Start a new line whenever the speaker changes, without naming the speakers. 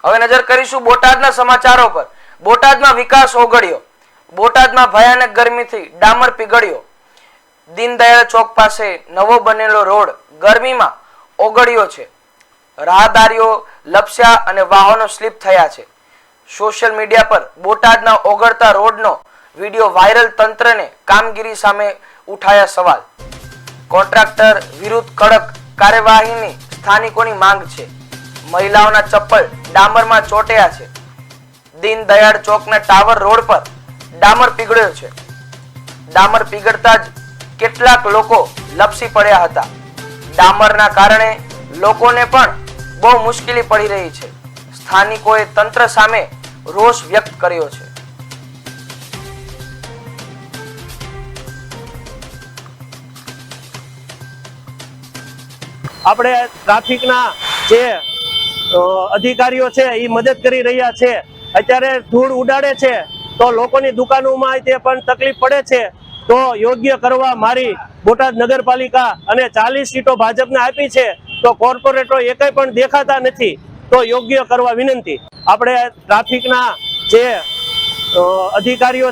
હવે નજર કરીશું બોટાદના સમાચારો પર। બોટાદમાં વિકાસ ઓગળ્યો। બોટાદમાં ભયાનક ગરમીથી ડામર પીગળ્યો। દીનદયાળ ચોક પાસે નવો બનેલો રોડ ગરમીમાં ઓગળ્યો છે। રાહદારીઓ લપસ્યા અને વાહનો સ્લીપ થયા છે। સોશિયલ મીડિયા પર બોટાદના ઓગળતા રોડનો વિડીયો વાયરલ। તંત્રને કામગીરી સામે ઉઠાયા સવાલ। કોન્ટ્રાક્ટર વિરુદ્ધ કડક કાર્યવાહીની સ્થાનિકોની માંગ છે। મહિલાઓના ચપ્પલ ડામરમાં ચોંટ્યા છે। દીનદયાળ ચોકના ટાવર રોડ પર ડામર પીગળ્યો છે। ડામર પીગળતા જ કેટલાક લોકો લપસી પડ્યા હતા। ડામરના કારણે લોકોને પણ બહુ મુશ્કેલી પડી રહી છે। સ્થાનિકોએ તંત્ર સામે રોષ વ્યક્ત કર્યો છે।
આપણે ટ્રાફિકના જે અધિકારીઓ છે એ મદદ કરી રહ્યા છે। અત્યારે ધૂળ ઉડાડે છે તો લોકોની દુકાનોમાં તે પણ તકલીફ પડે છે। તો યોગ્ય કરવા મારી બોટાદ નગરપાલિકા અને 40 સીટો ભાજપને આપી છે તો કોર્પોરેટરો એકેય પણ દેખાતા નથી। તો યોગ્ય કરવા વિનંતી। આપણે ટ્રાફિકના જે અધિકારીઓ